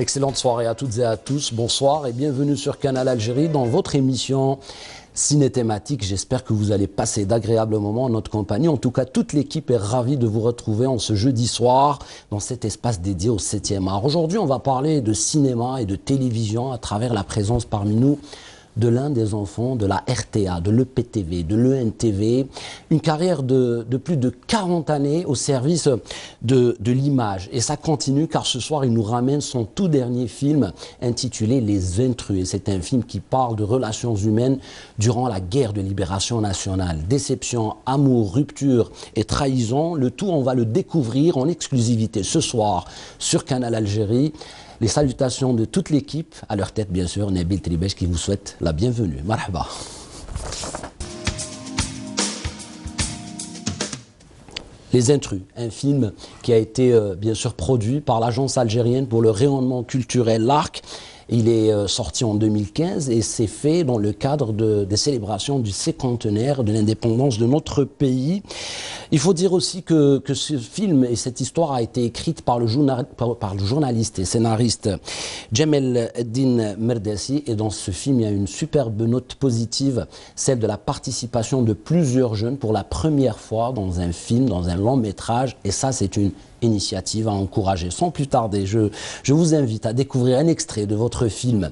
Excellente soirée à toutes et à tous. Bonsoir et bienvenue sur Canal Algérie dans votre émission ciné-thématique. J'espère que vous allez passer d'agréables moments en notre compagnie. En tout cas, toute l'équipe est ravie de vous retrouver en ce jeudi soir dans cet espace dédié au 7e art. Aujourd'hui, on va parler de cinéma et de télévision à travers la présence parmi nous de l'un des enfants de la RTA, de l'EPTV, de l'ENTV, une carrière de plus de 40 années au service de l'image. Et ça continue car ce soir, il nous ramène son tout dernier film intitulé Les Intrus. Et c'est un film qui parle de relations humaines durant la guerre de libération nationale. Déception, amour, rupture et trahison, le tout, on va le découvrir en exclusivité ce soir sur Canal Algérie. Les salutations de toute l'équipe, à leur tête bien sûr, Nabil Tribèche qui vous souhaite la bienvenue. Marhaba. Les Intrus, un film qui a été bien sûr produit par l'Agence algérienne pour le rayonnement culturel l'ARC. Il est sorti en 2015 et c'est fait dans le cadre des célébrations du cinquantenaire de l'indépendance de notre pays. Il faut dire aussi que ce film et cette histoire a été écrite par le journaliste et scénariste Jamel Eddine Merdassi. Et dans ce film, il y a une superbe note positive, celle de la participation de plusieurs jeunes pour la première fois dans un film, dans un long métrage. Et ça, c'est une initiative à encourager. Sans plus tarder, je vous invite à découvrir un extrait de votre film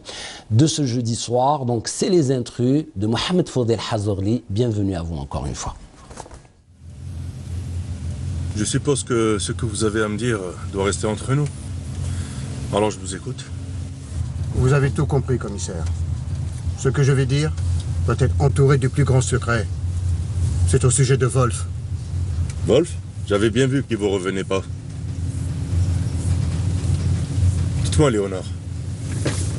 de ce jeudi soir. Donc, c'est Les Intrus de Mohamed Fodel Hazorli. Bienvenue à vous encore une fois. Je suppose que ce que vous avez à me dire doit rester entre nous. Alors je vous écoute. Vous avez tout compris, commissaire. Ce que je vais dire doit être entouré du plus grand secret. C'est au sujet de Wolf. Wolf? J'avais bien vu qu'il vous revenait pas. Dites-moi, Léonard,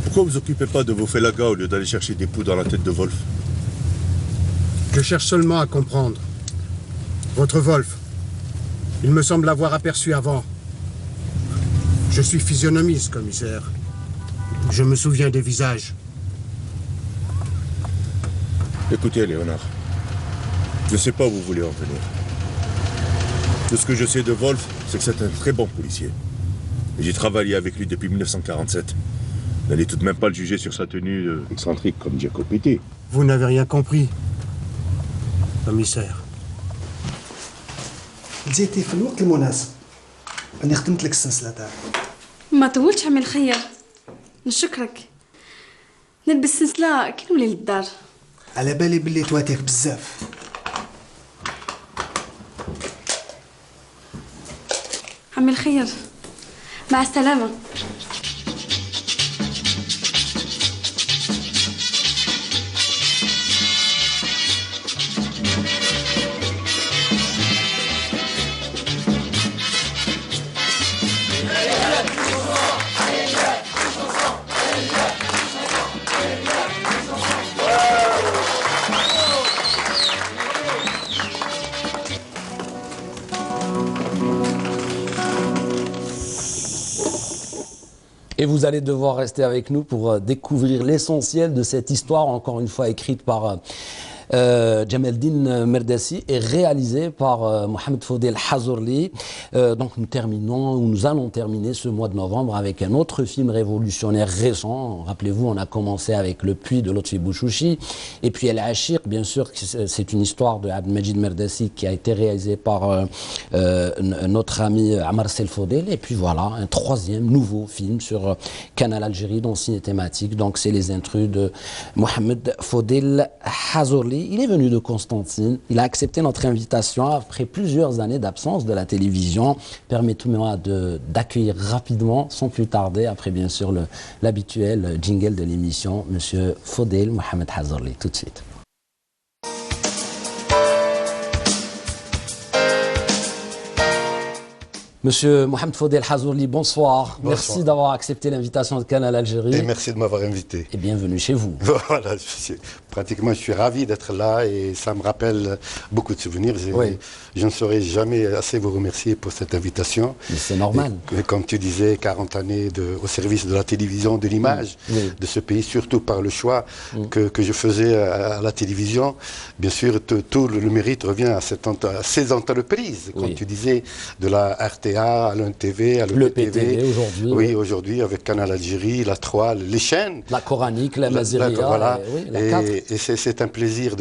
pourquoi vous occupez pas de vos félagas au lieu d'aller chercher des poux dans la tête de Wolf? Je cherche seulement à comprendre. Votre Wolf, il me semble l'avoir aperçu avant. Je suis physionomiste, commissaire. Je me souviens des visages. Écoutez, Léonard, je ne sais pas où vous voulez en venir. Tout ce que je sais de Wolf, c'est que c'est un très bon policier. J'ai travaillé avec lui depuis 1947. N'allez tout de même pas le juger sur sa tenue excentrique comme Giacopetti. Vous n'avez rien compris, commissaire. جيتي في الوقت المناسب. أنا خدمت لك السلسلة تاعك. ما طولتش عمي الخير. نشكرك. نلبس السلسلة كي نولي للدار. على بالي باللي تواتيك بزاف. عمي الخير. مع السلامة. Et vous allez devoir rester avec nous pour découvrir l'essentiel de cette histoire, encore une fois écrite par Jamel Eddine Merdassi et réalisé par Mohamed Fodel Hazorli. Donc nous allons terminer ce mois de novembre avec un autre film révolutionnaire récent. Rappelez-vous, on a commencé avec Le Puits de Lotfi Bouchouchi et puis El Achir, bien sûr, c'est une histoire de Abdelmajid Merdassi qui a été réalisée par notre ami Amar Selfodel. Et puis voilà, un troisième nouveau film sur Canal Algérie dans Ciné Thématique. Donc c'est Les Intrus de Mohamed Fodel Hazorli. Il est venu de Constantine, il a accepté notre invitation après plusieurs années d'absence de la télévision. Permettez-moi d'accueillir rapidement, sans plus tarder, après bien sûr l'habituel jingle de l'émission, Monsieur Fodel Mohamed Hazorli. Tout de suite. Monsieur Mohamed Fodel Hazorli, bonsoir. Merci d'avoir accepté l'invitation de Canal Algérie. Et merci de m'avoir invité. Et bienvenue chez vous. Voilà, je suis ravi d'être là et ça me rappelle beaucoup de souvenirs. Oui. Je ne saurais jamais assez vous remercier pour cette invitation. Mais c'est normal. Et comme tu disais, 40 années au service de la télévision, de l'image de ce pays, surtout par le choix que je faisais à la télévision. Bien sûr, tout le mérite revient à ces entreprises, comme tu disais, de la RTA. RTA, à l'UNTV, à Le PTV aujourd'hui. Oui, aujourd'hui avec Canal Algérie, la 3, les chaînes. La coranique, la Maziria, voilà. la 4. Et c'est un plaisir,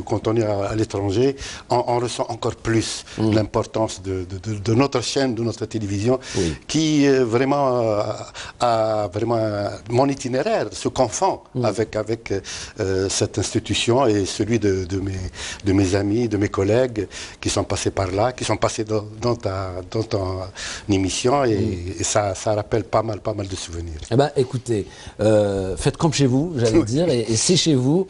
quand on est à l'étranger, on ressent encore plus l'importance de notre chaîne, de notre télévision, qui vraiment a vraiment mon itinéraire se confond avec cette institution et celui de mes amis, de mes collègues qui sont passés par là, qui sont passés dans ton émission et ça rappelle pas mal de souvenirs. Eh ben, écoutez, faites comme chez vous, j'allais dire, et c'est chez vous.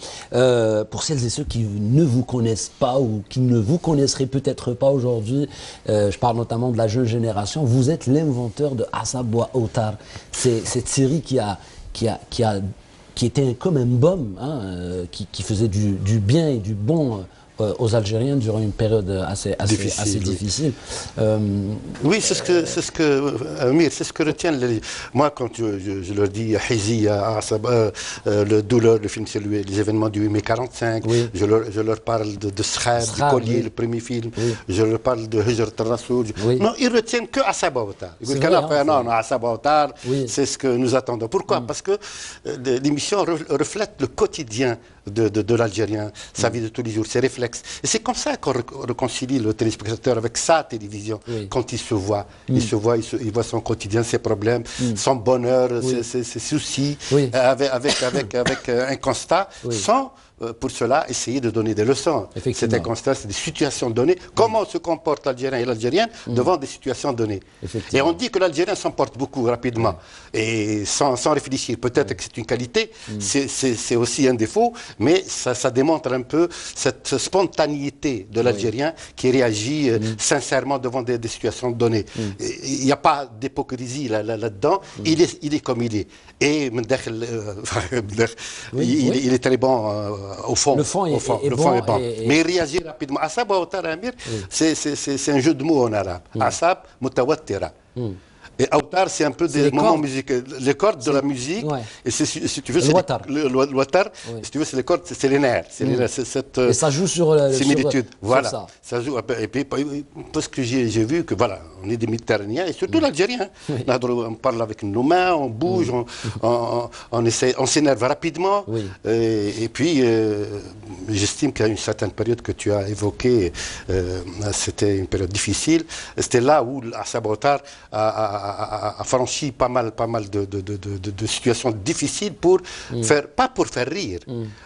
Pour celles et ceux qui ne vous connaissent pas ou qui ne vous connaisseraient peut-être pas aujourd'hui, je parle notamment de la jeune génération, vous êtes l'inventeur de Asab wa Outar. C'est cette série qui était comme un baume, hein, qui faisait du bien et du bon aux Algériens durant une période assez difficile. Oui, c'est ce que Amir, c'est ce que retiennent moi quand je leur dis Hizia, le douleur, le film c'est les événements du 8 mai 45, je leur parle de Skhab, du collier, le premier film, je leur parle de Hijrat al-Rasoul. Non, ils retiennent que Asab wa Outar. Ils disent non, Asab wa Outar, c'est ce que nous attendons. Pourquoi? Parce que l'émission reflète le quotidien de l'Algérien, sa vie de tous les jours, ses réflexes. Et c'est comme ça qu'on réconcilie le téléspectateur avec sa télévision. Quand il se voit, il voit son quotidien, ses problèmes, son bonheur, ses soucis, avec un constat, sans pour cela essayer de donner des leçons. C'est un constat, c'est des situations données. Comment se comporte l'Algérien et l'Algérienne devant des situations données. Et on dit que l'Algérien s'emporte beaucoup rapidement et sans réfléchir. Peut-être que c'est une qualité, c'est aussi un défaut, mais ça démontre un peu cette spontanéité de l'Algérien qui réagit sincèrement devant des situations données. Il n'y a pas d'hypocrisie là-dedans. Il est comme il est. Et il est très bon au fond. Le fond est bon. Mais il réagit rapidement. Asab wa Outar, Amir, c'est un jeu de mots en arabe. Asab, mutawattira. Et Outar, c'est un peu des moments musicaux, les cordes de la musique. Et si tu veux, c'est le watar. Si tu veux, c'est les cordes, c'est les nerfs. C'est cette et ça joue sur la similitude. Voilà. Ça joue. Et puis, parce que j'ai vu que voilà, on est des Méditerranéens et surtout l'Algérien. On parle avec nos mains, on bouge, on s'énerve rapidement. Et puis, j'estime qu'à une certaine période que tu as évoquée, c'était une période difficile. C'était là où Asab wa Outar a franchi pas mal de situations difficiles pour pas pour faire rire,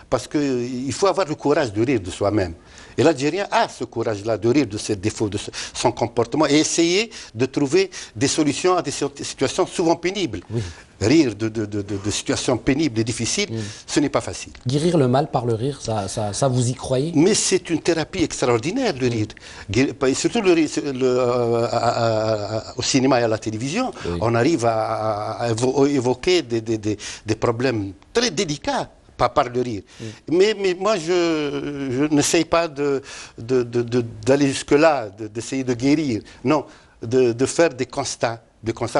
parce qu'il faut avoir le courage de rire de soi-même. Et l'Algérien a ce courage-là de rire de ses défauts, de son comportement et essayer de trouver des solutions à des situations souvent pénibles. Rire de situations pénibles et difficiles, ce n'est pas facile. Guérir le mal par le rire, ça vous y croyez? Mais c'est une thérapie extraordinaire, le rire. Et surtout le rire, au cinéma et à la télévision, on arrive à évoquer des problèmes très délicats par le rire. Mais moi, je n'essaye pas d'aller jusque-là, d'essayer de guérir. Non, de faire des constats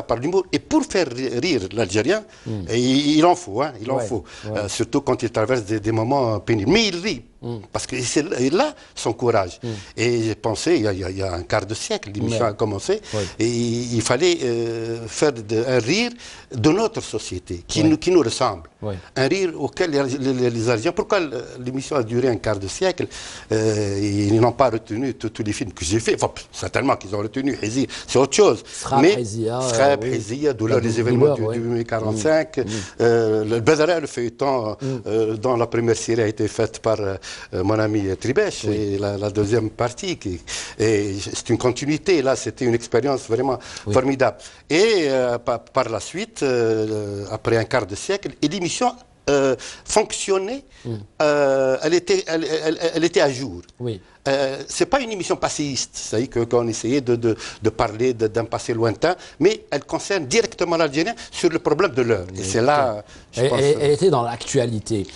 par l'humour. Et pour faire rire l'Algérien, il en faut, hein, il en faut. Surtout quand il traverse des moments pénibles. Mais il rit. Parce que c'est là son courage. Et j'ai pensé, il y a un quart de siècle, l'émission a commencé, et il fallait faire un rire de notre société, qui nous ressemble. Un rire auquel les Algériens... Pourquoi l'émission a duré un quart de siècle? Ils n'ont pas retenu tous les films que j'ai faits. Enfin, certainement qu'ils ont retenu Hizia, c'est autre chose. Skhab, Hizia, Douleur, les événements du 1945. Le Badara, le feuilleton, dont la première série a été faite par mon ami Tribèche, et la deuxième partie, c'est une continuité. Là, c'était une expérience vraiment formidable. Et par la suite, après un quart de siècle, l'émission fonctionnait, elle était à jour. C'est pas une émission passéiste, c'est-à-dire qu'on essayait de parler d'un passé lointain, mais elle concerne directement l'Algérien sur le problème de l'heure. Et c'est là, je pense... Elle était dans l'actualité.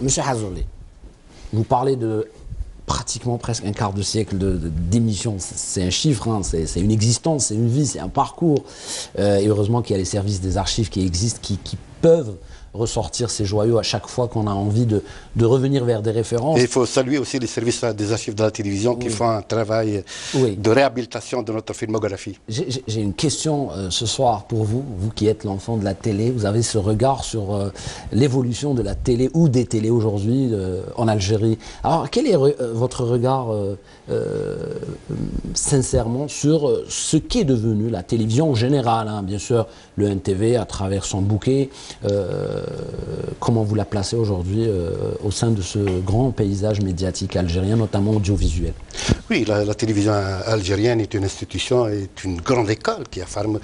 Monsieur Hazouli, vous parlez de pratiquement presque un quart de siècle d'émission. C'est un chiffre, hein, c'est une existence, c'est une vie, c'est un parcours. Et heureusement qu'il y a les services des archives qui existent, qui peuvent ressortir ces joyaux à chaque fois qu'on a envie de revenir vers des références. Et il faut saluer aussi les services des archives de la télévision qui font un travail de réhabilitation de notre filmographie. J'ai une question ce soir pour vous, vous qui êtes l'enfant de la télé. Vous avez ce regard sur l'évolution de la télé ou des télés aujourd'hui en Algérie. Alors, quel est votre regard sincèrement sur ce qu'est devenu la télévision en général, hein, bien sûr, le NTV à travers son bouquet, comment vous la placez aujourd'hui au sein de ce grand paysage médiatique algérien, notamment audiovisuel? Oui, la télévision algérienne est une institution, est une grande école qui a formé.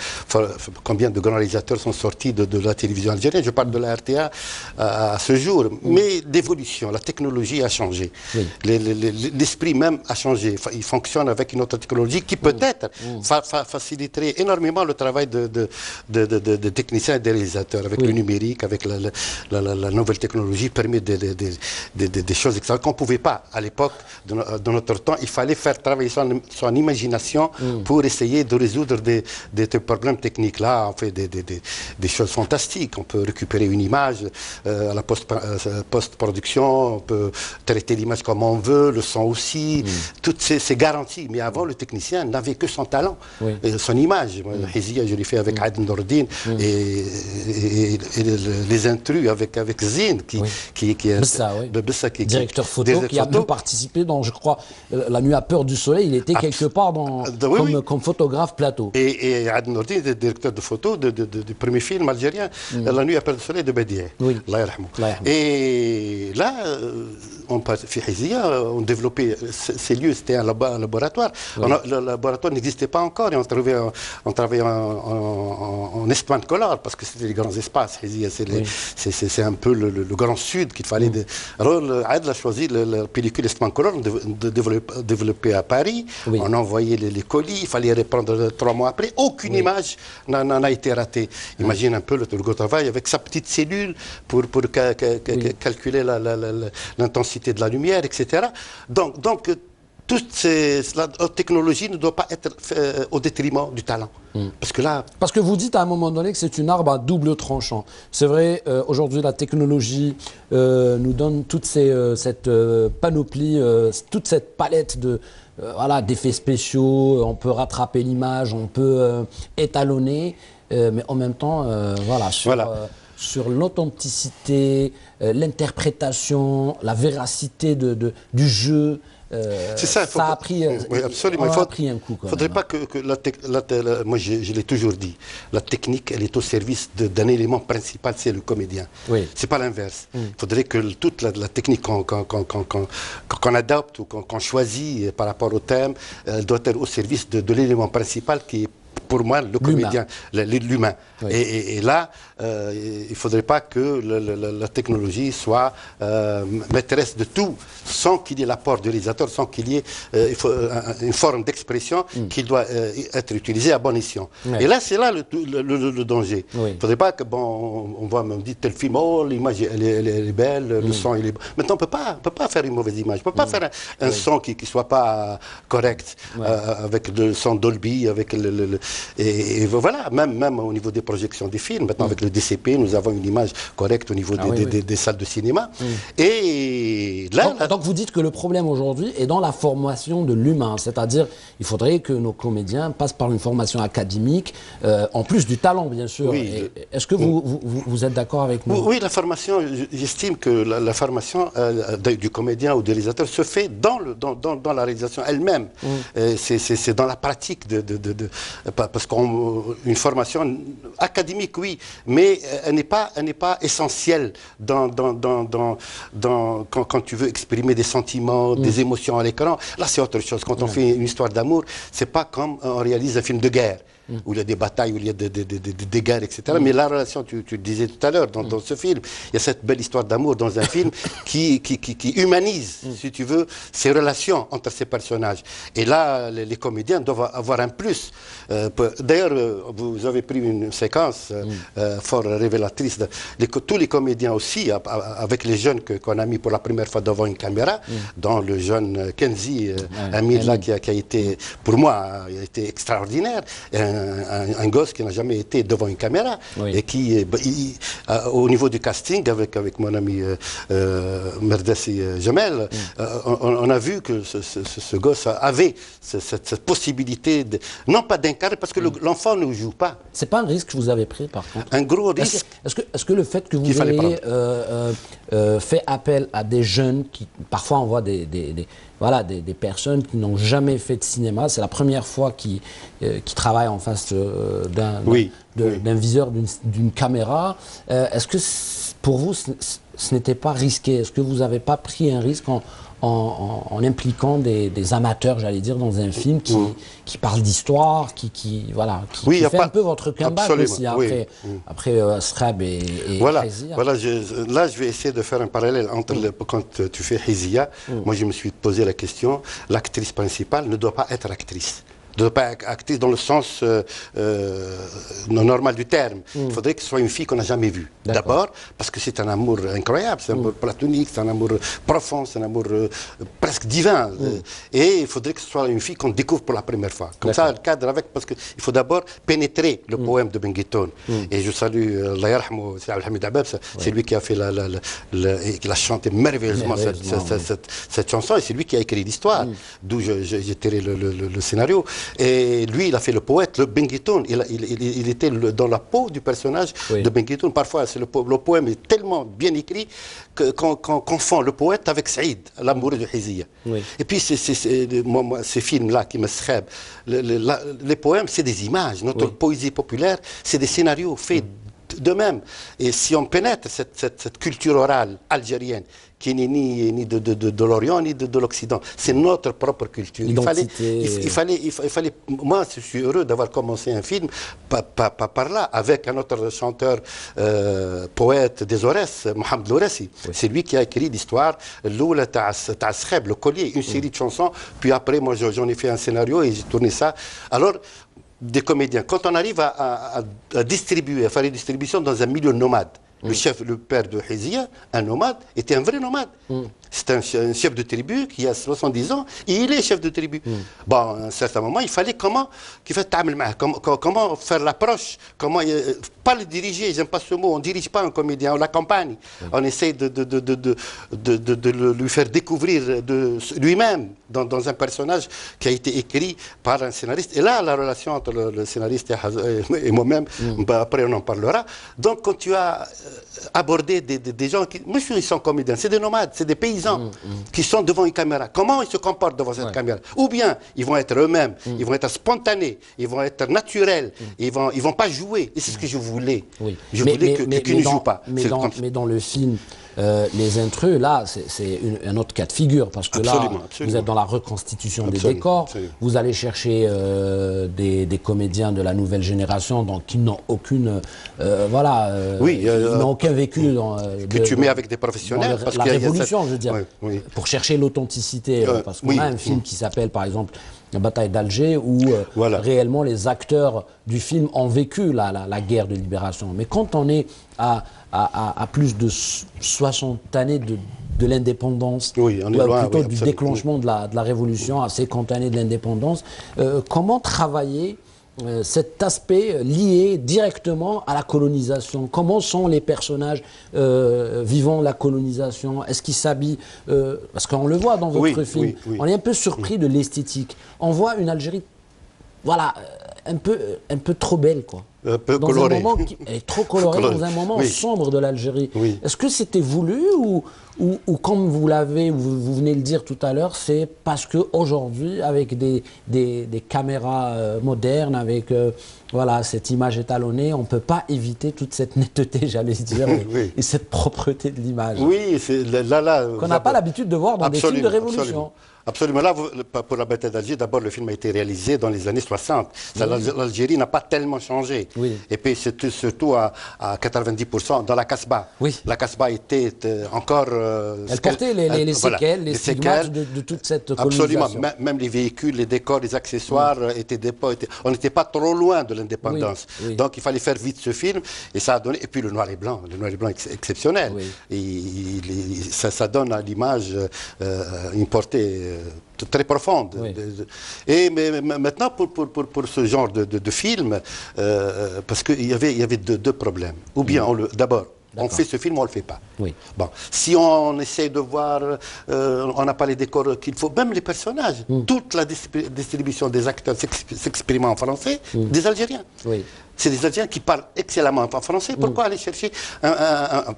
Combien de grands réalisateurs sont sortis de la télévision algérienne? Je parle de la RTA à ce jour, mais d'évolution. La technologie a changé. Oui. L'esprit même a changé. Il fonctionne avec une autre technologie qui peut-être faciliterait énormément le travail de techniciens et de réalisateurs. Avec le numérique, avec la nouvelle technologie, permet des choses extraordinaires qu'on ne pouvait pas à l'époque de notre temps. Il fallait faire travailler son imagination pour essayer de résoudre des problèmes techniques. Là, on fait des choses fantastiques. On peut récupérer une image à la post-production, on peut traiter l'image comme on veut, le son aussi, toutes ces garanties. Mais avant, le technicien n'avait que son talent, son image. Hizia, je l'ai fait avec Aden Nordine et les intrus avec Zine, qui est directeur photo, qui a même participé dans, je crois, La Nuit à peur du soleil. Il était quelque part comme photographe plateau. Et Aden Nordine était directeur de photo du premier film algérien, La Nuit à peur du soleil de Badieh. Et là, on développait ces lieux, c'était un laboratoire. Le laboratoire n'existait pas encore et on travaillait en espace color parce que c'était les grands espaces. C'est un peu le grand sud qu'il fallait. Alors, Aed a choisi la pellicule espace color développée à Paris. On envoyait les colis, il fallait répondre 3 mois après. Aucune image n'en a été ratée. Imagine un peu le travail avec sa petite cellule pour calculer l'intensité de la lumière, etc. Donc la technologie ne doit pas être au détriment du talent. Parce que vous dites à un moment donné que c'est une arme à double tranchant. C'est vrai, aujourd'hui la technologie nous donne toute cette panoplie, toute cette palette d'effets spéciaux. On peut rattraper l'image, on peut étalonner, mais en même temps, sur l'authenticité, l'interprétation, la véracité du jeu. Ça a pris, absolument. pris un coup. Il ne faudrait pas que moi je l'ai toujours dit, la technique elle est au service d'un élément principal, c'est le comédien. C'est pas l'inverse. Il faudrait que toute la technique qu'on adopte ou qu'on choisit par rapport au thème, elle doit être au service de l'élément principal qui est pour moi le comédien, l'humain. Et là, il ne faudrait pas que la technologie soit maîtresse de tout, sans qu'il y ait l'apport du réalisateur, sans qu'il y ait une forme d'expression qui doit être utilisée à bon escient. Et là, c'est là le danger. Il ne faudrait pas que, on voit, on dit tel film, l'image elle est belle, le son il est bon. Maintenant, on ne peut pas faire une mauvaise image, on ne peut pas faire un son qui ne soit pas correct, avec le son Dolby, avec et voilà, même au niveau des projections des films, maintenant avec le DCP, nous avons une image correcte au niveau des salles de cinéma. Et là, donc vous dites que le problème aujourd'hui est dans la formation de l'humain, c'est-à-dire il faudrait que nos comédiens passent par une formation académique, en plus du talent bien sûr. Est-ce que vous êtes d'accord avec nous? Oui, la formation, j'estime que la formation du comédien ou du réalisateur se fait dans la réalisation elle-même. C'est dans la pratique parce qu'une formation académique, oui, mais elle n'est pas essentielle quand tu veux exprimer des sentiments, des émotions à l'écran. Là, c'est autre chose. Quand on fait une histoire d'amour, c'est pas comme on réalise un film de guerre, où il y a des batailles, où il y a des guerres, etc. Mais la relation, tu le disais tout à l'heure, dans ce film, il y a cette belle histoire d'amour dans un film qui humanise, si tu veux, ces relations entre ces personnages. Et là, les comédiens doivent avoir un plus. D'ailleurs, vous avez pris une séquence fort révélatrice. Tous les comédiens aussi, avec les jeunes qu'on a mis pour la première fois devant une caméra, dont le jeune Kenzi Amir, là, qui a été, pour moi, a été extraordinaire. un gosse qui n'a jamais été devant une caméra et qui, au niveau du casting, avec mon ami Merdassi Jamel, on a vu que ce gosse avait cette possibilité, non pas d'incarner, parce que l'enfant ne joue pas. C'est pas un risque que vous avez pris, par contre? Un gros risque. Est-ce que le fait que vous ayez fait appel à des jeunes qui, parfois on voit des personnes qui n'ont jamais fait de cinéma, c'est la première fois qu'ils travaillent en face d'un viseur, d'une caméra, est-ce que pour vous ce n'était pas risqué? Est-ce que vous n'avez pas pris un risque en impliquant des amateurs, j'allais dire, dans un film qui parle d'histoire, qui fait un peu votre comeback aussi après Schrab et Hizia. Là, je vais essayer de faire un parallèle entre quand tu fais Hizia, moi je me suis posé la question, l'actrice principale ne doit pas être actrice. Ne doit pas être actrice dans le sens normal du terme. Il faudrait que ce soit une fille qu'on n'a jamais vue. D'abord, parce que c'est un amour incroyable, c'est un amour platonique, c'est un amour profond, c'est un amour presque divin. Et il faudrait que ce soit une fille qu'on découvre pour la première fois. Comme ça, le cadre avec, parce qu'il faut d'abord pénétrer le poème de Benguitoun. Et je salue, Allah yarhamou, c'est Al-Hamid Abab, c'est lui qui a fait qui a chanté merveilleusement cette chanson, et c'est lui qui a écrit l'histoire, d'où j'ai tiré le scénario. Et lui, il a fait le poète, le Benguitoun. Il était dans la peau du personnage de Benguitoun. Parfois, le poème est tellement bien écrit qu'on confond le poète avec Saïd, l'amoureux de Hizia. Et puis, ces films-là qui me scrèbent, les poèmes, c'est des images. Notre poésie populaire, c'est des scénarios faits de même. Et si on pénètre cette culture orale algérienne, qui n'est ni de l'Orient ni de l'Occident, c'est notre propre culture. Il fallait, moi je suis heureux d'avoir commencé un film par là, avec un autre chanteur, poète des Aurès, Mohamed Lourassi. C'est lui qui a écrit l'histoire, Loula Ta'a Schrab, le collier, une série de chansons, puis après moi j'en ai fait un scénario et j'ai tourné ça. Alors, des comédiens, quand on arrive à distribuer, à faire une distribution dans un milieu nomade, le père de Hizia, un nomade, était un vrai nomade. C'est un chef de tribu qui a 70 ans et il est chef de tribu. Bon, à un certain moment, il fallait comment faire l'approche, pas le diriger, j'aime pas ce mot, on ne dirige pas un comédien, on l'accompagne. On essaie de lui faire découvrir lui-même dans un personnage qui a été écrit par un scénariste. Et là, la relation entre le scénariste et moi-même, après on en parlera. Donc, quand tu as abordé des gens qui... Moi, ils sont comédiens, c'est des nomades, c'est des paysans qui sont devant une caméra. Comment ils se comportent devant cette caméra? Ou bien, ils vont être eux-mêmes, ils vont être spontanés, ils vont être naturels, ils vont pas jouer. Et c'est ce que je voulais. Je voulais qu'ils ne jouent pas. Mais dans le film... les intrus, là, c'est un autre cas de figure, parce que vous êtes dans la reconstitution des décors, vous allez chercher des comédiens de la nouvelle génération, donc qui n'ont aucune, ils n'ont aucun vécu que tu mets avec des professionnels, parce la révolution, je veux dire, pour chercher l'authenticité, parce qu'on a un film qui s'appelle, par exemple, La bataille d'Alger, où réellement les acteurs du film ont vécu la guerre de libération. Mais quand on est à plus de 60 années de l'indépendance, plutôt du déclenchement de la révolution, à 50 années de l'indépendance, comment travailler cet aspect lié directement à la colonisation? Comment sont les personnages vivant la colonisation? Est-ce qu'ils s'habillent parce qu'on le voit dans votre film, on est un peu surpris de l'esthétique. On voit une Algérie, un peu trop belle, quoi. Un peu dans colorée. Un moment qui est trop coloré, dans un moment sombre de l'Algérie. Est-ce que c'était voulu ou comme vous venez de le dire tout à l'heure, c'est parce qu'aujourd'hui, avec des caméras modernes, avec cette image étalonnée, on ne peut pas éviter toute cette netteté, j'allais dire, et cette propreté de l'image. Oui, c'est là qu'on n'a pas l'habitude de voir dans des films de révolution. Absolument. Là, pour la bataille d'Alger, d'abord, le film a été réalisé dans les années 60. L'Algérie n'a pas tellement changé. Et puis, surtout à 90% dans la Casbah. La Casbah était encore... Elle portait les séquelles, les stigmates de toute cette colonisation. Absolument. Même les véhicules, les décors, les accessoires on n'était pas trop loin de l'indépendance. Donc, il fallait faire vite ce film. Et ça a donné... Et puis, le noir et blanc. Le noir et blanc est exceptionnel. Et ça donne à l'image une portée très profonde. Oui. Mais maintenant, pour ce genre de film, parce qu'il y avait deux problèmes. Ou bien, d'abord, on fait ce film, on ne le fait pas. Oui. Bon, si on essaie de voir, on n'a pas les décors qu'il faut, même les personnages, toute la distribution des acteurs s'expriment en français, des Algériens. Oui. C'est des Algériens qui parlent excellemment en français. Pourquoi aller chercher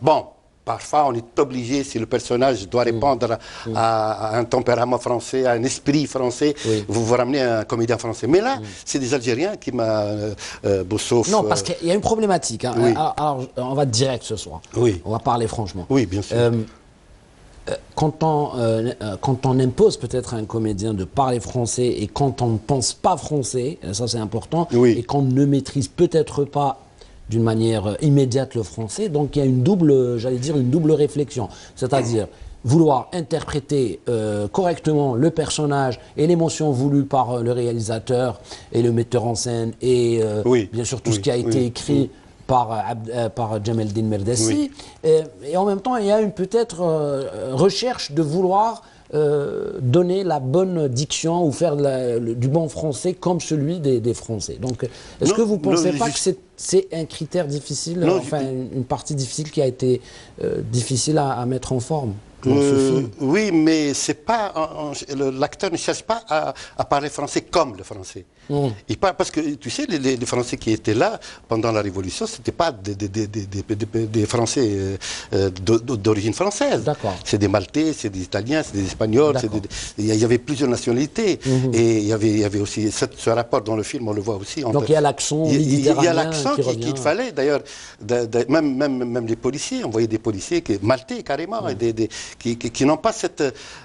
bon, parfois, on est obligé, si le personnage doit répondre à un tempérament français, à un esprit français, vous ramenez un comédien français. Mais là, c'est des Algériens qui m'a... Boussouf... Non, parce qu'il y a une problématique. Hein. Oui. Alors, on va direct ce soir. Oui. On va parler franchement. Oui, bien sûr. Quand on impose peut-être à un comédien de parler français et quand on ne pense pas français, ça c'est important, et qu'on ne maîtrise peut-être pas d'une manière immédiate le français, donc il y a une double, j'allais dire une double réflexion, c'est-à-dire vouloir interpréter correctement le personnage et l'émotion voulue par le réalisateur et le metteur en scène et bien sûr tout ce qui a été écrit par Jamel Din Merdassi. Et en même temps, il y a une peut-être recherche de vouloir donner la bonne diction ou faire du bon français comme celui des Français. Donc, est-ce que vous ne pensez pas que c'est un critère difficile, enfin une partie difficile qui a été difficile à mettre en forme dans ce film? Oui, mais c'est pas l'acteur ne cherche pas à parler français comme le français. Il parle, parce que tu sais, les Français qui étaient là pendant la Révolution, c'était pas des Français d'origine française. C'est des Maltais, c'est des Italiens, c'est des Espagnols. Il y avait plusieurs nationalités. Et il y avait aussi ce rapport dans le film, on le voit aussi. Donc il y a l'accent méditerranéen. Il y a l'accent qu'il fallait. D'ailleurs, même les policiers, on voyait des policiers maltais carrément, qui n'ont pas cette...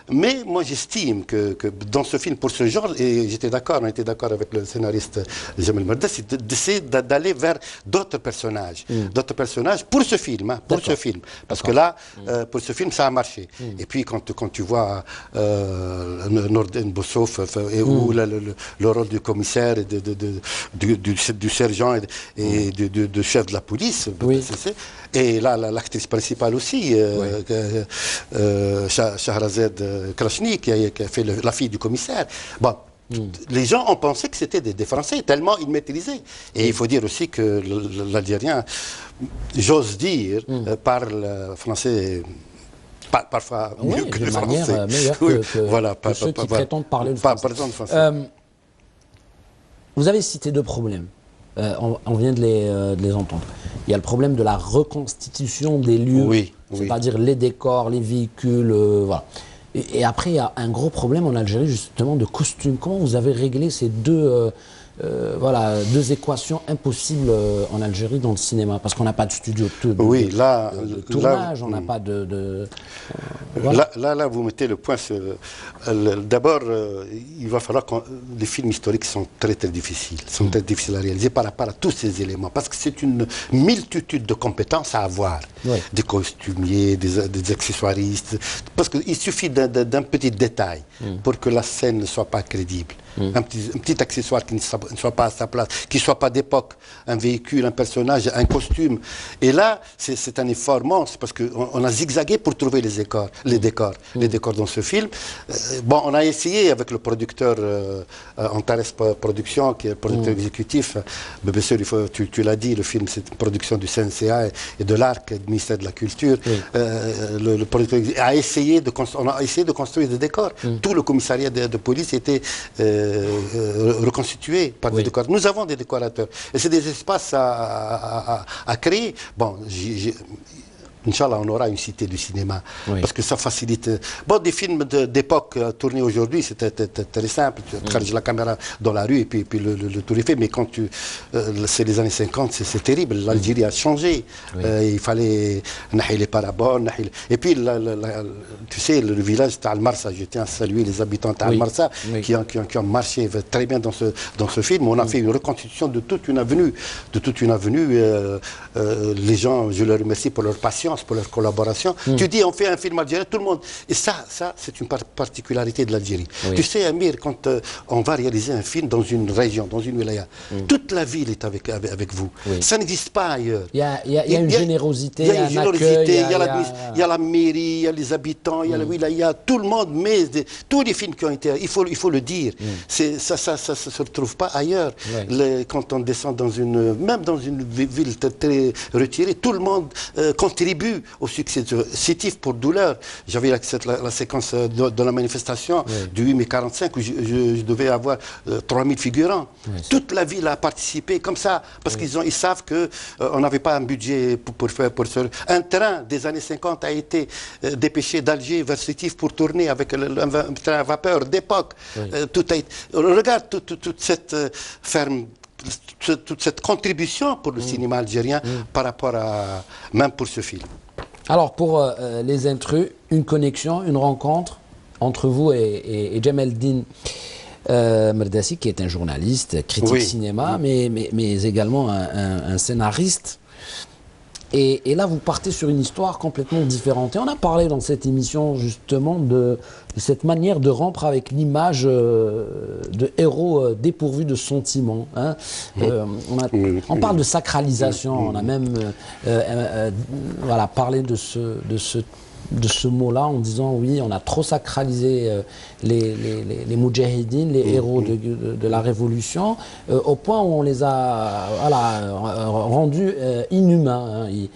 Mais moi j'estime que dans ce film, pour ce genre, et on était d'accord avec le scénariste Jamel Merdassi, c'est d'aller vers d'autres personnages. D'autres personnages pour ce film. Parce que là, pour ce film, ça a marché. Et puis quand tu vois Nordin Boussouf, ou le rôle du commissaire, et du sergent et du chef de la police, et là l'actrice principale aussi, Shahrazad Krachni, qui a fait la fille du commissaire. Bon, les gens ont pensé que c'était des Français, tellement ils maîtrisaient. Et il faut dire aussi que l'Algérien, j'ose dire, parle français parfois mieux que le français. Meilleure que ceux qui prétendent parler le français. Vous avez cité deux problèmes. On vient de les entendre. Il y a le problème de la reconstitution des lieux, c'est-à-dire les décors, les véhicules, voilà. Et après, il y a un gros problème en Algérie, justement, de costumes. Comment vous avez réglé ces deux équations impossibles en Algérie dans le cinéma? Parce qu'on n'a pas de studio de tournage, on n'a pas de... Voilà. Là, vous mettez le point sur... D'abord, il va falloir que les films historiques sont très très difficiles. Sont très difficiles à réaliser par rapport à tous ces éléments. Parce que c'est une multitude de compétences à avoir. Des costumiers, des accessoiristes. Parce qu'il suffit d'un petit détail pour que la scène ne soit pas crédible. Un petit accessoire qui ne soit pas à sa place, qui ne soit pas d'époque, un véhicule, un personnage, un costume. Et là, c'est un effort monstre parce qu'on a zigzagué pour trouver les décors dans ce film. Bon, on a essayé avec le producteur Antares Productions, qui est le producteur exécutif. Mais bien sûr, tu l'as dit, le film c'est une production du CNCA et de l'ARC, du ministère de la Culture. Le producteur on a essayé de construire des décors. Tout le commissariat de police était reconstitué par des décorateurs. Nous avons des décorateurs. Et c'est des espaces à créer. Bon, Inch'Allah, on aura une cité du cinéma, parce que ça facilite... Bon, des films d'époque tournés aujourd'hui, c'était très simple. Tu charges la caméra dans la rue et puis le tour est fait. Mais quand c'est les années 50, c'est terrible. L'Algérie a changé. Il fallait les paraboles. Et puis, tu sais, le village Tal-Marsa, je tiens à saluer les habitants de Tal-Marsa qui ont marché très bien dans ce film. On a fait une reconstitution de toute une avenue. Les gens, je les remercie pour leur patience. confiance pour leur collaboration. Tu dis, on fait un film algérien, tout le monde... Et ça c'est une particularité de l'Algérie. Oui. Tu sais, Amir, quand on va réaliser un film dans une région, dans une wilaya, toute la ville est avec vous. Oui. Ça n'existe pas ailleurs. Il y a une générosité, il y a une générosité, il y a la mairie, il y a les habitants, il y a la wilaya, tout le monde met tous les films qui ont été... Il faut le dire. Ça se retrouve pas ailleurs. Quand on descend même dans une ville très retirée, tout le monde contribue au succès de Sétif pour douleur. J'avais la séquence de la manifestation du 8 mai 45 où je devais avoir 3000 figurants. Toute la ville a participé comme ça, parce qu'ils savent qu'on n'avait pas un budget pour faire... Un train des années 50 a été dépêché d'Alger vers Sétif pour tourner avec un train à vapeur d'époque. Regarde toute cette ferme, toute cette contribution pour le cinéma algérien par rapport à... même pour ce film. Alors pour Les Intrus, une connexion, une rencontre entre vous et Djemeldine Merdassi, qui est un journaliste, critique cinéma, mais également un scénariste. Et là, vous partez sur une histoire complètement différente. Et on a parlé dans cette émission justement de cette manière de rompre avec l'image de héros dépourvus de sentiments. Hein. On parle de sacralisation. On a même parlé de ce mot-là en disant oui, on a trop sacralisé les moudjahidines, les héros de la Révolution, au point où on les a rendus inhumains. Hein.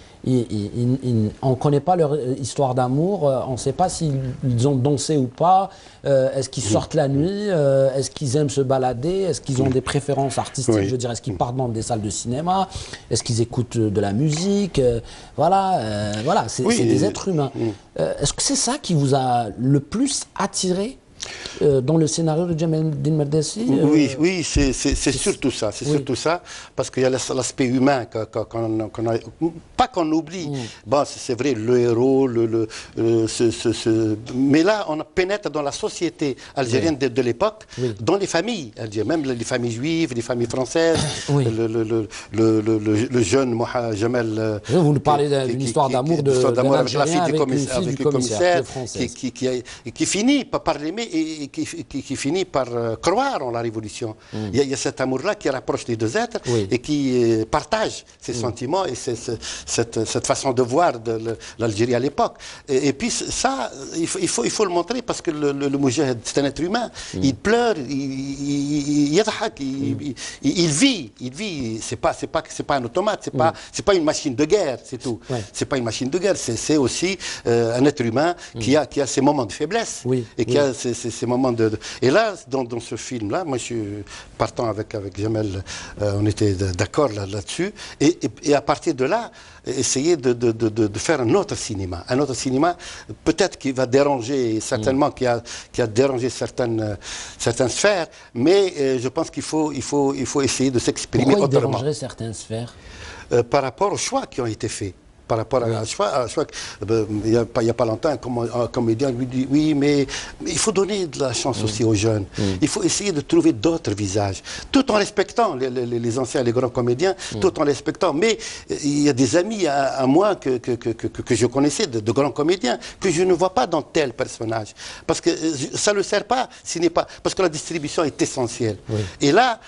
On ne connaît pas leur histoire d'amour, on ne sait pas s'ils ont dansé ou pas, est-ce qu'ils sortent la nuit, est-ce qu'ils aiment se balader, est-ce qu'ils ont des préférences artistiques, je veux dire, est-ce qu'ils partent dans des salles de cinéma, est-ce qu'ils écoutent de la musique, c'est des êtres humains. Est-ce que c'est ça qui vous a le plus attiré dans le scénario de Djemeldine Merdassi? Oui, c'est surtout ça. C'est surtout ça, parce qu'il y a l'aspect humain pas qu'on oublie. Bon, c'est vrai, le héros, mais là, on pénètre dans la société algérienne de l'époque, dans les familles algériennes, même les familles juives, les familles françaises, le jeune Jamel... Vous nous parlez d'une histoire d'amour avec la fille du commissaire, qui finit par l'aimer et qui finit par croire en la révolution. Il y a cet amour-là qui rapproche les deux êtres et qui partage ces sentiments et cette façon de voir de l'Algérie à l'époque. Et puis ça, il faut le montrer, parce que le moujahid, c'est un être humain. Il pleure, il vit. C'est pas un automate, c'est pas une machine de guerre, c'est tout. C'est pas une machine de guerre, c'est aussi un être humain qui a ses moments de faiblesse et qui a ces moments de... Et là, dans ce film-là, moi je suis partant avec Jamel, on était d'accord là-dessus, et à partir de là, essayer de faire un autre cinéma peut-être qui va déranger, certainement qui a dérangé certaines sphères, mais je pense qu'il faut essayer de s'exprimer autrement. Pourquoi il dérangerait certaines sphères? Par rapport aux choix qui ont été faits. Par rapport à choix, il n'y a pas longtemps, un comédien lui dit oui, mais il faut donner de la chance aussi aux jeunes. Il faut essayer de trouver d'autres visages, tout en respectant les anciens, les grands comédiens, tout en respectant. Mais il y a des amis à moi que je connaissais, de grands comédiens, que je ne vois pas dans tel personnage. Parce que ça ne sert pas, parce que la distribution est essentielle. Et là,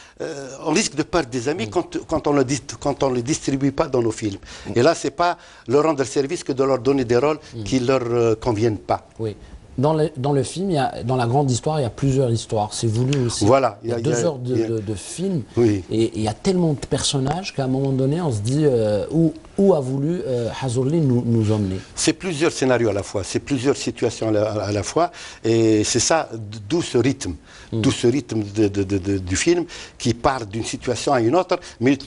on risque de perdre des amis quand on ne les distribue pas dans nos films. Et là, c'est pas leur rendre service que de leur donner des rôles qui ne leur conviennent pas. Oui. Dans le film, dans la grande histoire, il y a plusieurs histoires. C'est voulu aussi. Voilà. Il y a 2 heures de film. Oui. Et il y a tellement de personnages qu'à un moment donné, on se dit où a voulu Hazzouli nous emmener. C'est plusieurs scénarios à la fois, c'est plusieurs situations à la fois. Et c'est ça, d'où ce rythme. D'où ce rythme du film qui part d'une situation à une autre, mais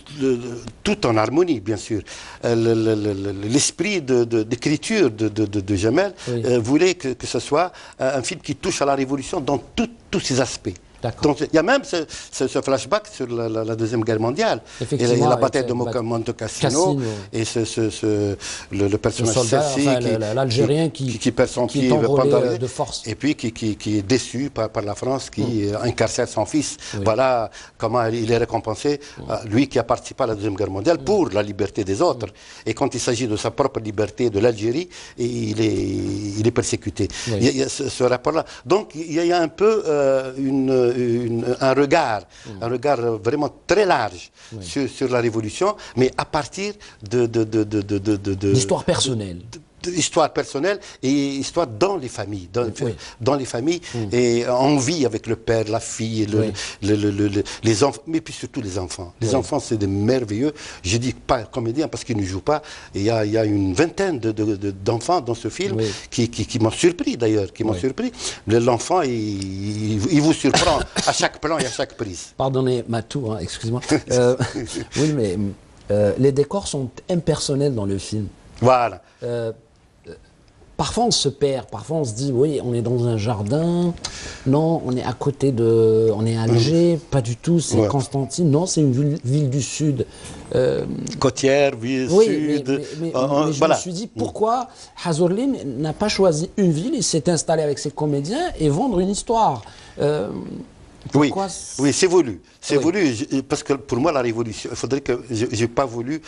tout en harmonie, bien sûr. L'esprit d'écriture de Jamel voulait que ce soit un film qui touche à la révolution dans tous ses aspects. D'accord. Donc, il y a même ce flashback sur la Deuxième Guerre mondiale. Et Effectivement, la bataille de avec Monte Cassino. Et le personnage soldat, Cersei enfin, l'Algérien qui perd son est pied enrôlé pendant de force. et puis qui est déçu par la France, qui incarcère son fils. Voilà comment il est récompensé, lui qui a participé à la Deuxième Guerre mondiale, pour la liberté des autres. Et quand il s'agit de sa propre liberté, de l'Algérie, il est persécuté. Il y a ce rapport-là. Donc il y a un peu un regard vraiment très large sur la Révolution, mais à partir d'histoire personnelle. Histoire personnelle et histoire dans les familles. Dans les familles, et on vit avec le père, la fille, les enfants, mais puis surtout les enfants. Les enfants, c'est des merveilleux. Je dis pas comédiens parce qu'ils ne jouent pas. Il y a une vingtaine d'enfants dans ce film qui m'ont surpris d'ailleurs, qui m'ont surpris. L'enfant, il vous surprend à chaque plan et à chaque prise. Pardonnez Matou, hein, excuse-moi. Oui, mais les décors sont impersonnels dans le film. Voilà. Parfois on se perd, parfois on se dit oui on est dans un jardin, non on est à côté de, on est à Alger, pas du tout, c'est Constantine, non c'est une ville du sud. Côtière, ville sud. Mais je me suis dit pourquoi Hazorlin n'a pas choisi une ville et s'est installé avec ses comédiens et vendre une histoire. Oui, c'est voulu. C'est voulu, parce que pour moi, la Révolution, il faudrait que... Je n'ai pas voulu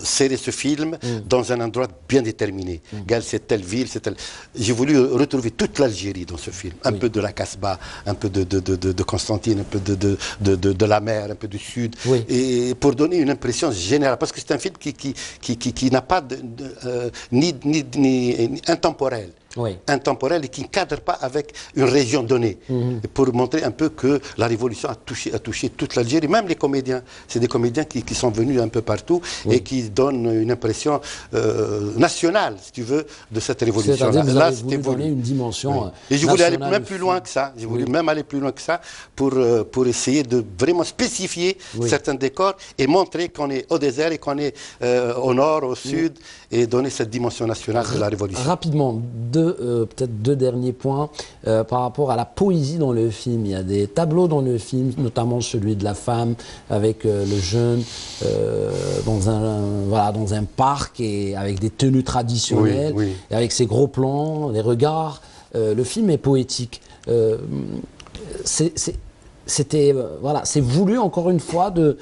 serrer ce film dans un endroit bien déterminé. C'est telle ville, c'est telle... J'ai voulu retrouver toute l'Algérie dans ce film. Un peu de la Casbah, un peu de Constantine, un peu de la mer, un peu du sud. Et pour donner une impression générale, parce que c'est un film qui n'a pas ni intemporel. Intemporel et qui ne cadre pas avec une région donnée. Et pour montrer un peu que la Révolution a touché toute l'Algérie, même les comédiens. C'est des comédiens qui sont venus un peu partout et qui donnent une impression nationale, si tu veux, de cette Révolution. Là, c'était voulu une dimension et je voulais aller même plus loin que ça. Je voulais même aller plus loin que ça pour essayer de vraiment spécifier certains décors et montrer qu'on est au désert et qu'on est au nord, au sud, et donner cette dimension nationale de la Révolution. Rapidement, peut-être deux derniers points par rapport à la poésie dans le film. Il y a des tableaux dans le film, notamment celui de la femme avec le jeune dans un parc et avec des tenues traditionnelles, et avec ses gros plans, les regards. Le film est poétique. C'est voulu encore une fois de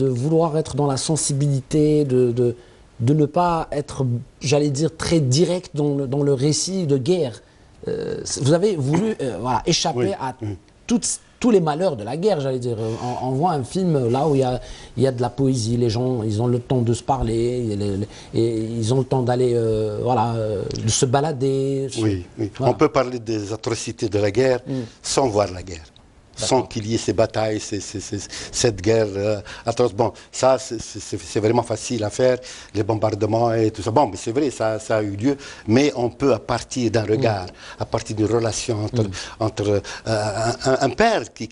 vouloir être dans la sensibilité, de ne pas être, j'allais dire, très direct dans le récit de guerre. Vous avez voulu échapper à tous les malheurs de la guerre, j'allais dire. On voit un film là où il y a de la poésie, les gens, ils ont le temps de se parler, et ils ont le temps d'aller, de se balader. On peut parler des atrocités de la guerre sans voir la guerre. Sans qu'il y ait ces batailles, cette guerre atroce. Bon, ça, c'est vraiment facile à faire, les bombardements et tout ça. Bon, mais c'est vrai, ça a eu lieu, mais on peut, à partir d'un regard, à partir d'une relation entre un père qui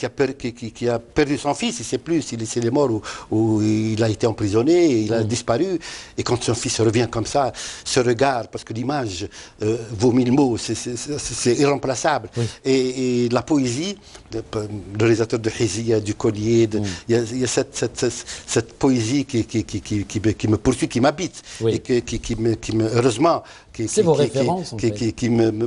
a perdu son fils, il ne sait plus s'il est mort ou il a été emprisonné, il a disparu, et quand son fils revient comme ça, ce regard, parce que l'image vaut mille mots, c'est irremplaçable. Et la poésie... le réalisateur de Hizia, du Collier, il y a cette poésie qui me poursuit, qui m'habite, et qui me heureusement, c'est vos références, en fait.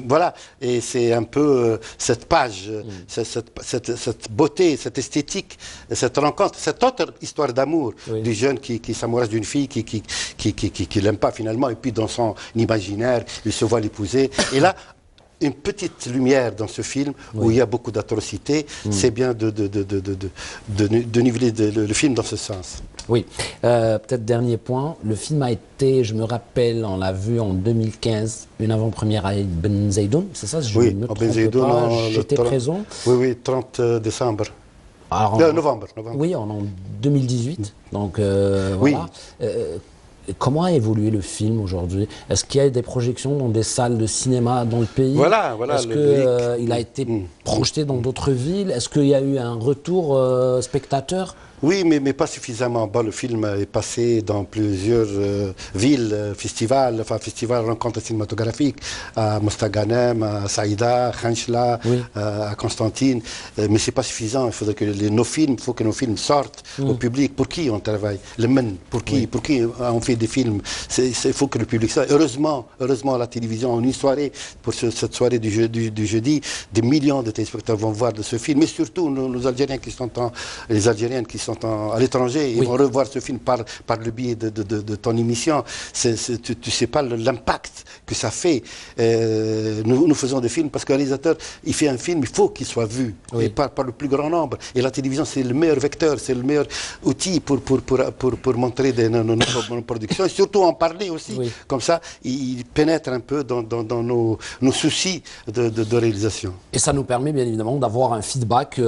Voilà, et c'est un peu cette page, cette beauté, cette esthétique, cette rencontre, cette autre histoire d'amour du jeune qui s'amourache d'une fille qui l'aime pas finalement, et puis dans son imaginaire, il se voit l'épouser, et là, une petite lumière dans ce film où il y a beaucoup d'atrocités, c'est bien de niveler le film dans ce sens. Oui, peut-être dernier point, le film a été, je me rappelle, on l'a vu en 2015, une avant-première à Ben Zaidoun, c'est ça, je me trompe pas, j'étais présent. Oui, 30 décembre. Alors, novembre. Oui, en 2018, donc voilà. Comment a évolué le film aujourd'hui? Est-ce qu'il y a des projections dans des salles de cinéma dans le pays? Voilà. Est-ce qu'il a été projeté dans d'autres villes? Est-ce qu'il y a eu un retour spectateur? Oui, mais pas suffisamment. Bon, le film est passé dans plusieurs villes, festivals, rencontres cinématographiques, à Mostaganem, à Saïda, à Khanchla, Oui. à Constantine. Mais c'est pas suffisant. Il faudrait que il faut que nos films sortent au public. Pour qui on travaille? Le men. Pour qui? Pour qui on fait des films? Il faut que le public soit. Heureusement, à la télévision, une soirée, pour cette soirée du jeudi, des millions de téléspectateurs vont voir de ce film. Mais surtout, nos Algériens les Algériennes qui sont à l'étranger, ils vont revoir ce film par le biais de ton émission. Tu ne sais pas l'impact que ça fait. Nous faisons des films parce qu'un réalisateur, il fait un film, il faut qu'il soit vu et par le plus grand nombre. Et la télévision, c'est le meilleur vecteur, c'est le meilleur outil pour montrer nos productions et surtout en parler aussi. Oui. Comme ça, il pénètre un peu dans nos soucis de réalisation. Et ça nous permet bien évidemment d'avoir un feedback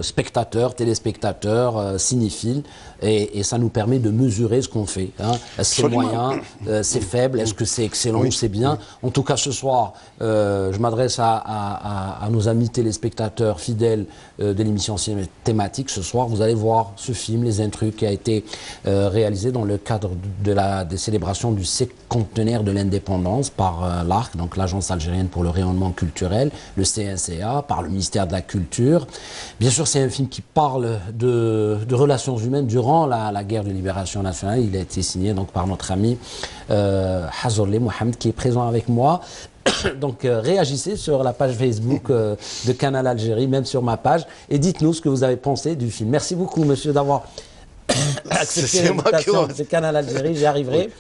spectateur, téléspectateur, cinéphile, et ça nous permet de mesurer ce qu'on fait. Hein. Est-ce que c'est moyen, c'est faible, est-ce que c'est excellent ou c'est bien? En tout cas, ce soir, je m'adresse à nos amis téléspectateurs fidèles de l'émission Cinéma Thématique. Ce soir, vous allez voir ce film, Les Intrus, qui a été réalisé dans le cadre des célébrations du cinquantenaire de l'indépendance par l'ARC, donc l'Agence algérienne pour le rayonnement culturel, le CNCA, par le ministère de la Culture. Bien sûr, c'est un film qui parle de relations humaines durant la guerre de libération nationale. Il a été signé donc par notre ami Hazorli Mohamed, qui est présent avec moi. Donc réagissez sur la page Facebook de Canal Algérie, même sur ma page, et dites-nous ce que vous avez pensé du film. Merci beaucoup, monsieur, d'avoir accepté l'invitation de Canal Algérie. J'y arriverai.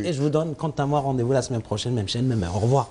Et je vous donne, quant à moi, rendez-vous la semaine prochaine, même chaîne, même heure. Au revoir.